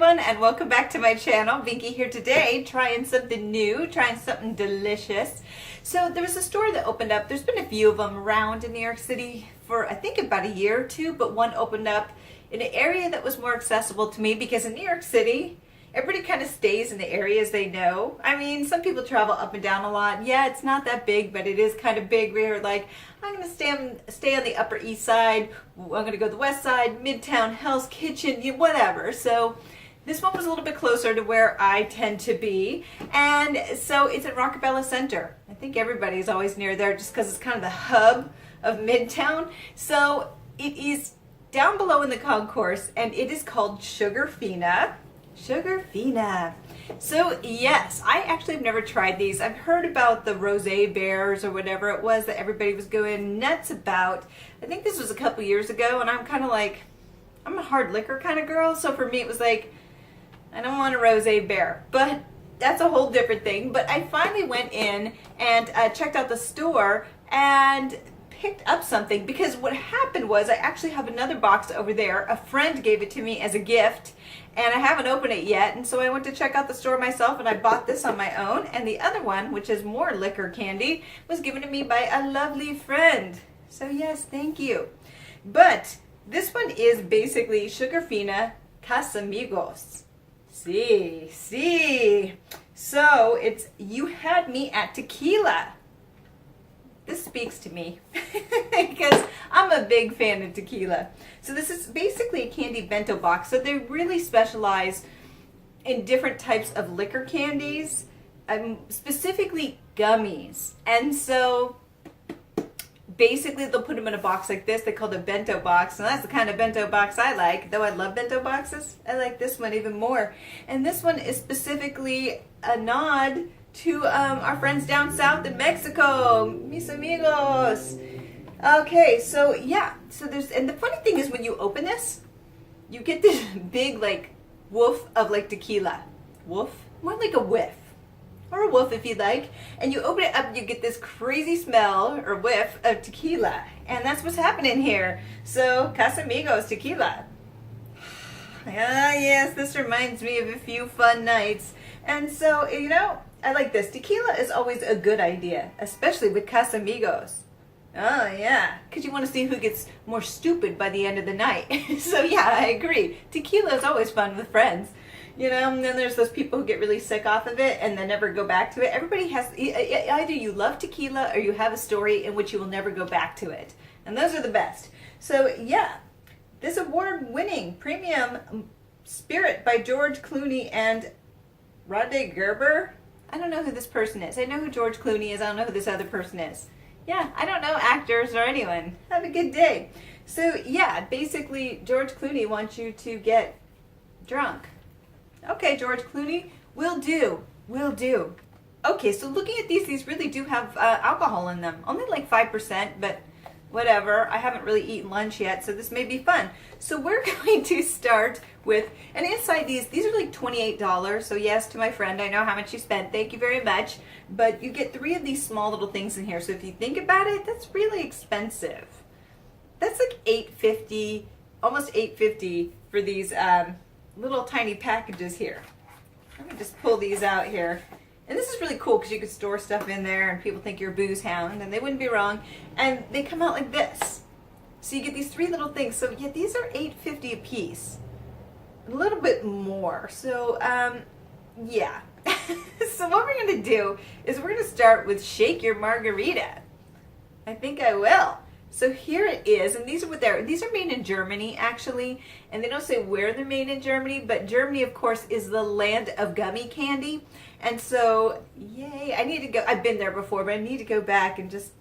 everyone, and welcome back to my channel. Binky here today, trying something new, trying something delicious. So there was a store that opened up. There's been a few of them around in New York City for I think about a year or two, but one opened up in an area that was more accessible to me because in New York City, everybody kind of stays in the areas they know. I mean, some people travel up and down a lot. Yeah, it's not that big, but it is kind of big. We're like, I'm going to stay on the Upper East Side. I'm going to go to the West Side, Midtown, Hell's Kitchen, whatever. So this one was a little bit closer to where I tend to be. And so it's at Rockabella Center. I think everybody's always near there just because it's kind of the hub of Midtown. So it is down below in the concourse, and it is called Sugarfina. Sugarfina. So yes, I actually have never tried these. I've heard about the rosé bears or whatever it was that everybody was going nuts about. I think this was a couple years ago, and I'm kind of like, I'm a hard liquor kind of girl, so for me it was like, I don't want a rosé bear, but that's a whole different thing. But I finally went in and checked out the store and picked up something, because what happened was I actually have another box over there. A friend gave it to me as a gift, and I haven't opened it yet, and so I went to check out the store myself, and I bought this on my own. And the other one, which is more liquor candy, was given to me by a lovely friend. So yes, thank you. But this one is basically Sugarfina Casamigos. See. So it's You Had Me at Tequila. This speaks to me because I'm a big fan of tequila. So this is basically a candy bento box. So they really specialize in different types of liquor candies, specifically gummies. And so basically they'll put them in a box like this. They call it a bento box. And that's the kind of bento box I like. Though I love bento boxes, I like this one even more. And this one is specifically a nod to our friends down south in Mexico, mis amigos. Okay, so yeah, so and the funny thing is when you open this, you get this big like woof of like tequila. Woof? More like a whiff. Or a woof if you like. And you open it up, you get this crazy smell or whiff of tequila. And that's what's happening here. So, Casamigos tequila. Ah, yes, this reminds me of a few fun nights. And so, I like this. Tequila is always a good idea, especially with Casamigos. Oh, yeah, because you want to see who gets more stupid by the end of the night. So, yeah, I agree. Tequila is always fun with friends. And then there's those people who get really sick off of it and then never go back to it. Everybody has, either you love tequila or you have a story in which you will never go back to it. And those are the best. So, yeah, this award-winning premium spirit by George Clooney and Rade Gerber. I don't know who this person is. I know who George Clooney is. I don't know who this other person is. Yeah, I don't know actors or anyone. Have a good day. So, yeah, basically, George Clooney wants you to get drunk. Okay, George Clooney, will do. Okay, so looking at these really do have alcohol in them. Only like 5%, but whatever. I haven't really eaten lunch yet, so this may be fun. So we're going to start with, and inside these are like $28. So yes, to my friend, I know how much you spent. Thank you very much. But you get 3 of these small little things in here. So if you think about it, that's really expensive. That's like $8.50, almost $8.50 for these little tiny packages here. Let me just pull these out here. And this is really cool because you could store stuff in there and people think you're a booze hound, and they wouldn't be wrong. And they come out like this. So you get these 3 little things. So yeah, these are $8.50 a piece. A little bit more. So yeah. So what we're going to do is we're going to start with Shake Your Margarita. I think I will. So here it is, and these are made in Germany actually, and they don't say where they're made in Germany, but Germany of course is the land of gummy candy. And so yay, I need to go. I've been there before, but I need to go back and just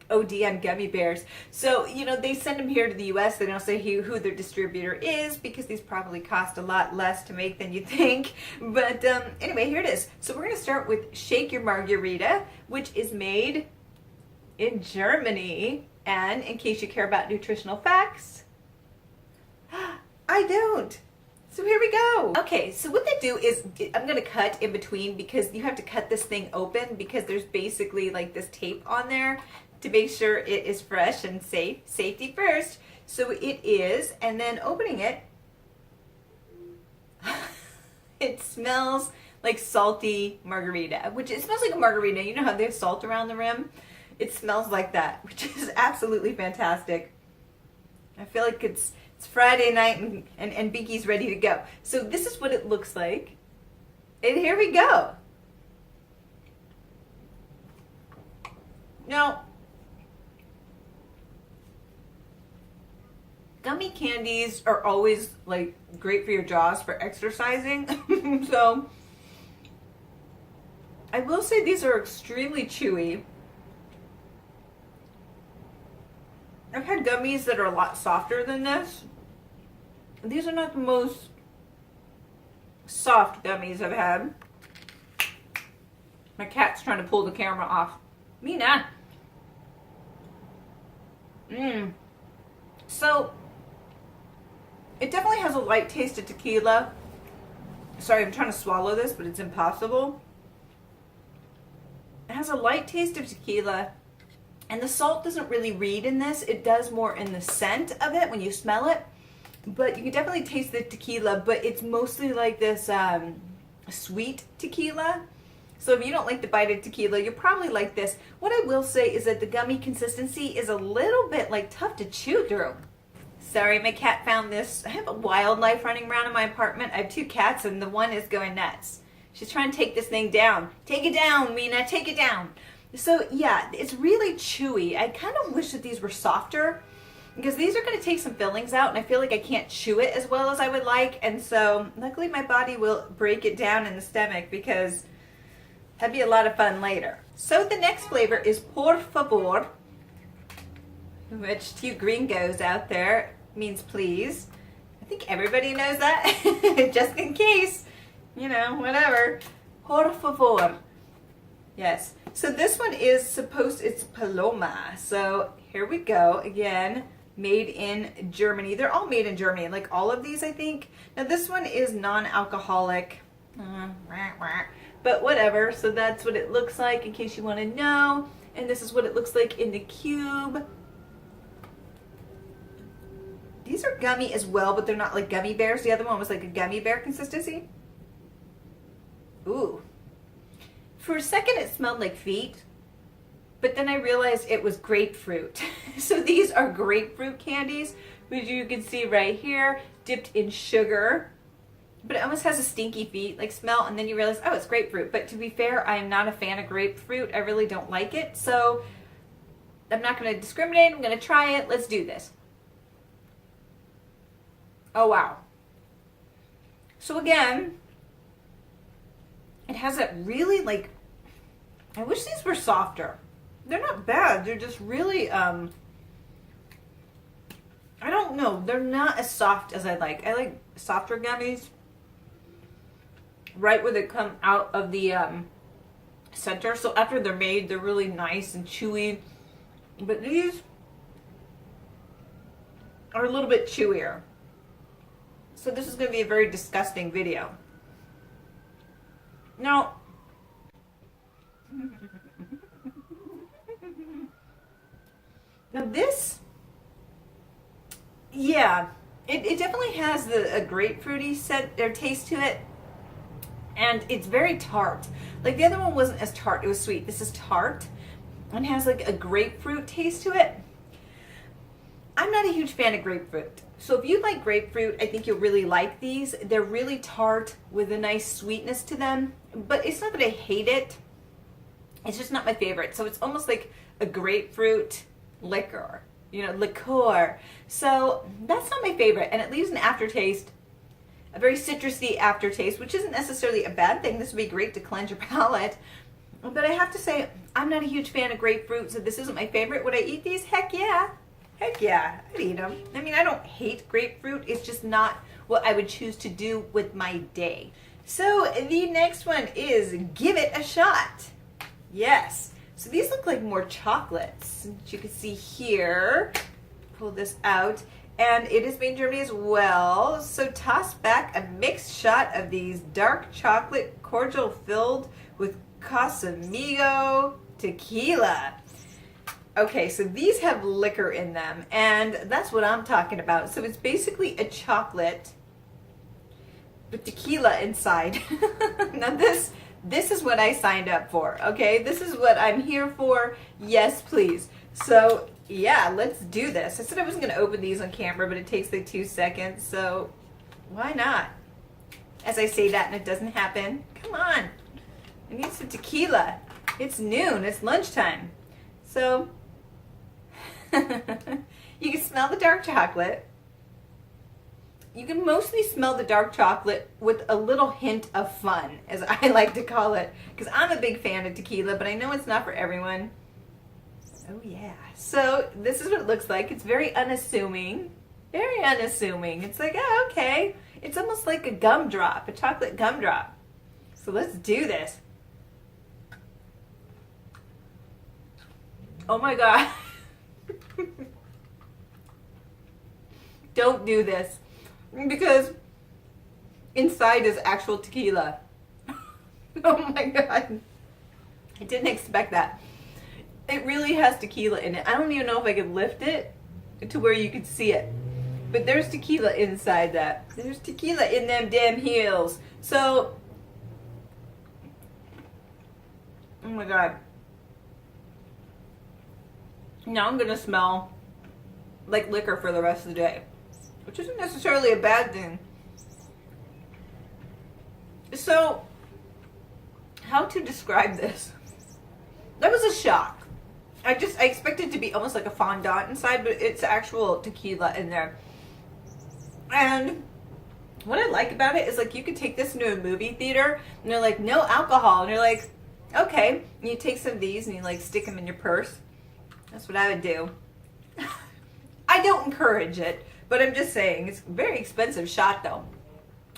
OD on gummy bears. So they send them here to the US. They don't say who their distributor is, because these probably cost a lot less to make than you think. But anyway, here it is. So we're going to start with Shake Your Margarita, which is made in Germany. And in case you care about nutritional facts, I don't. So here we go. Okay, so what they do is, I'm going to cut in between because you have to cut this thing open because there's basically like this tape on there to make sure it is fresh and safe. Safety first. So it is, and then opening it, It smells like salty margarita, which it smells like a margarita. You know how they have salt around the rim? It smells like that, which is absolutely fantastic. I feel like it's Friday night and Binky's ready to go. So this is what it looks like. And here we go. Now, gummy candies are always like great for your jaws for exercising. So I will say these are extremely chewy. I've had gummies that are a lot softer than this. These are not the most soft gummies I've had. My cat's trying to pull the camera off. Mina. So, it definitely has a light taste of tequila. Sorry, I'm trying to swallow this, but it's impossible. It has a light taste of tequila. And the salt doesn't really read in this. It does more in the scent of it when you smell it. But you can definitely taste the tequila, but it's mostly like this sweet tequila. So if you don't like the bite of tequila, you'll probably like this. What I will say is that the gummy consistency is a little bit like tough to chew through. Sorry, my cat found this. I have a wildlife running around in my apartment. I have 2 cats and the one is going nuts. She's trying to take this thing down. Take it down, Mina, take it down. So yeah, it's really chewy. I kind of wish that these were softer because these are going to take some fillings out and I feel like I can't chew it as well as I would like. And so luckily my body will break it down in the stomach because that'd be a lot of fun later. So the next flavor is Por Favor, which to you gringos out there means please. I think everybody knows that, just in case, you know, whatever. Por Favor. Yes. So this one is it's Paloma. So here we go. Again, made in Germany. They're all made in Germany, like all of these, I think. Now this one is non-alcoholic. But whatever. So that's what it looks like in case you want to know. And this is what it looks like in the cube. These are gummy as well, but they're not like gummy bears. The other one was like a gummy bear consistency. Ooh. For a second it smelled like feet, but then I realized it was grapefruit. So these are grapefruit candies, which you can see right here, dipped in sugar. But it almost has a stinky feet like smell, and then you realize, oh, it's grapefruit. But to be fair, I am not a fan of grapefruit. I really don't like it. So I'm not going to discriminate. I'm going to try it. Let's do this. Oh, wow. So again, it has that really like, I wish these were softer. They're not bad. They're just really, I don't know. They're not as soft as I like. I like softer gummies. Right where they come out of the center. So after they're made, they're really nice and chewy. But these are a little bit chewier. So this is going to be a very disgusting video. Now, this, yeah, it definitely has a grapefruity scent or taste to it, and it's very tart. Like the other one wasn't as tart; it was sweet. This is tart, and has like a grapefruit taste to it. I'm not a huge fan of grapefruit. So if you like grapefruit, I think you'll really like these. They're really tart with a nice sweetness to them, but it's not that I hate it. It's just not my favorite. So it's almost like a grapefruit liquor, you know, liqueur. So that's not my favorite, and it leaves an aftertaste, a very citrusy aftertaste, which isn't necessarily a bad thing. This would be great to cleanse your palate. But I have to say, I'm not a huge fan of grapefruit, so this isn't my favorite. Would I eat these? Heck yeah. Heck yeah, I'd eat them. I mean, I don't hate grapefruit. It's just not what I would choose to do with my day. So the next one is Give It a Shot. Yes. So these look like more chocolates. As you can see here, pull this out. And it is made in Germany as well. So toss back a mixed shot of these dark chocolate cordial filled with Casamigo tequila. Okay, so these have liquor in them, and that's what I'm talking about. So it's basically a chocolate with tequila inside. Now this is what I signed up for, okay? This is what I'm here for. Yes, please. So, yeah, let's do this. I said I wasn't going to open these on camera, but it takes like 2 seconds, so why not? As I say that and it doesn't happen. Come on. I need some tequila. It's noon. It's lunchtime. So, you can smell the dark chocolate. You can mostly smell the dark chocolate with a little hint of fun, as I like to call it, because I'm a big fan of tequila, but I know it's not for everyone. Oh yeah. So this is what it looks like. It's very unassuming. Very unassuming. It's like, oh, okay. It's almost like a gumdrop, a chocolate gumdrop. So let's do this. Oh my God. Don't do this. Because inside is actual tequila. Oh my God. I didn't expect that. It really has tequila in it. I don't even know if I could lift it to where you could see it. But there's tequila inside that. There's tequila in them damn heels. So, oh my God. Now I'm going to smell like liquor for the rest of the day. Which isn't necessarily a bad thing. So, how to describe this? That was a shock. I expected it to be almost like a fondant inside, but it's actual tequila in there. And what I like about it is, like, you could take this into a movie theater and they're like, no alcohol. And you're like, okay. And you take some of these and you like stick them in your purse. That's what I would do. I don't encourage it. But I'm just saying, it's a very expensive shot though.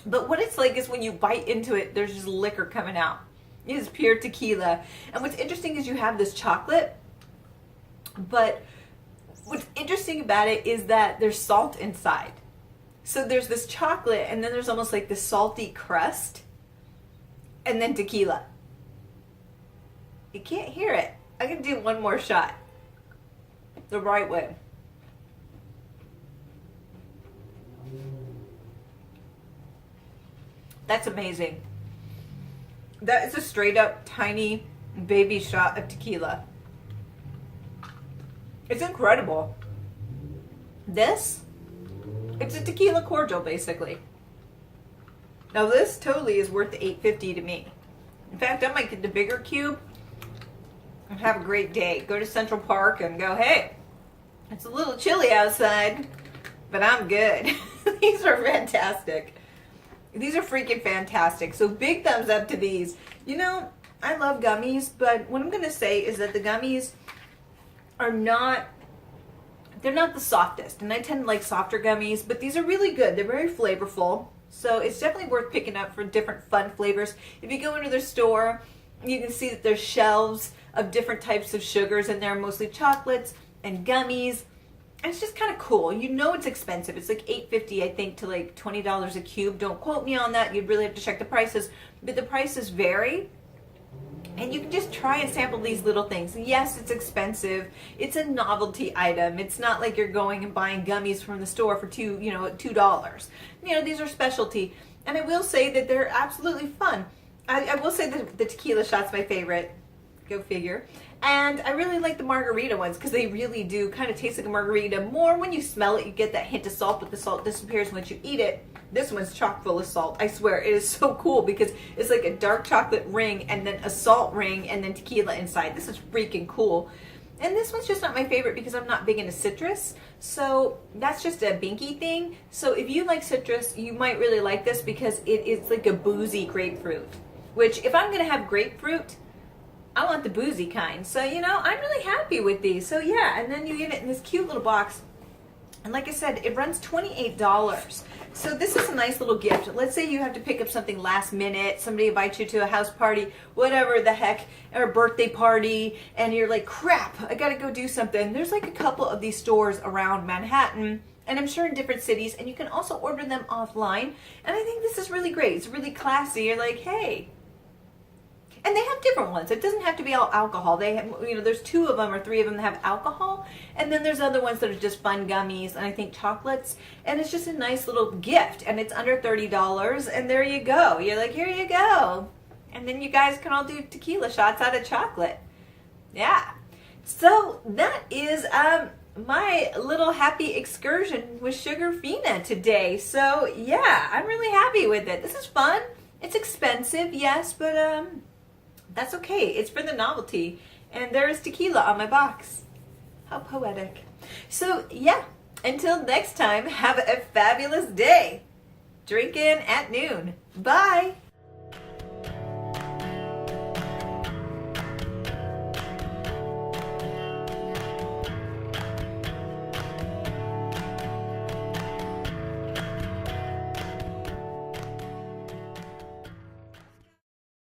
But what it's like is when you bite into it, there's just liquor coming out. It is pure tequila. And what's interesting is you have this chocolate, but what's interesting about it is that there's salt inside. So there's this chocolate, and then there's almost like this salty crust, and then tequila. You can't hear it. I can do one more shot. The right way. That's amazing. That is a straight up tiny baby shot of tequila. It's incredible. This, it's a tequila cordial basically. Now this totally is worth the $8.50 to me. In fact, I might get the bigger cube and have a great day. Go to Central Park and go, hey, it's a little chilly outside, but I'm good. These are fantastic. These are freaking fantastic. So big thumbs up to these. You know, I love gummies, but what I'm going to say is that the gummies are not, they're not the softest. And I tend to like softer gummies, but these are really good. They're very flavorful. So it's definitely worth picking up for different fun flavors. If you go into their store, you can see that there's shelves of different types of sugars in there, mostly chocolates and gummies. And it's just kind of cool. You know it's expensive. It's like $8.50, I think, to like $20 a cube. Don't quote me on that. You'd really have to check the prices. But the prices vary. And you can just try and sample these little things. Yes, it's expensive. It's a novelty item. It's not like you're going and buying gummies from the store for $2. You know, these are specialty. And I will say that they're absolutely fun. I will say that the tequila shot's my favorite. Go figure. And I really like the margarita ones because they really do kind of taste like a margarita. More when you smell it, you get that hint of salt, but the salt disappears once you eat it. This one's chock full of salt. I swear, it is so cool because it's like a dark chocolate ring and then a salt ring and then tequila inside. This is freaking cool. And this one's just not my favorite because I'm not big into citrus. So that's just a binky thing. So if you like citrus, you might really like this because it is like a boozy grapefruit. Which, if I'm going to have grapefruit, I want the boozy kind. So, you know, I'm really happy with these. So, yeah, and then you get it in this cute little box. And like I said, it runs $28. So this is a nice little gift. Let's say you have to pick up something last minute. Somebody invites you to a house party, whatever the heck, or a birthday party, and you're like, crap, I got to go do something. There's like a couple of these stores around Manhattan, and I'm sure in different cities, and you can also order them offline. And I think this is really great. It's really classy. You're like, hey, And they have different ones. It doesn't have to be all alcohol. They have, there's 2 of them or 3 of them that have alcohol. And then there's other ones that are just fun gummies and I think chocolates. And it's just a nice little gift. And it's under $30. And there you go. You're like, here you go. And then you guys can all do tequila shots out of chocolate. Yeah. So that is my little happy excursion with Sugarfina today. So yeah, I'm really happy with it. This is fun. It's expensive, yes, but that's okay. It's for the novelty. And there is tequila on my box. How poetic. So yeah, until next time, have a fabulous day. Drinking at noon. Bye.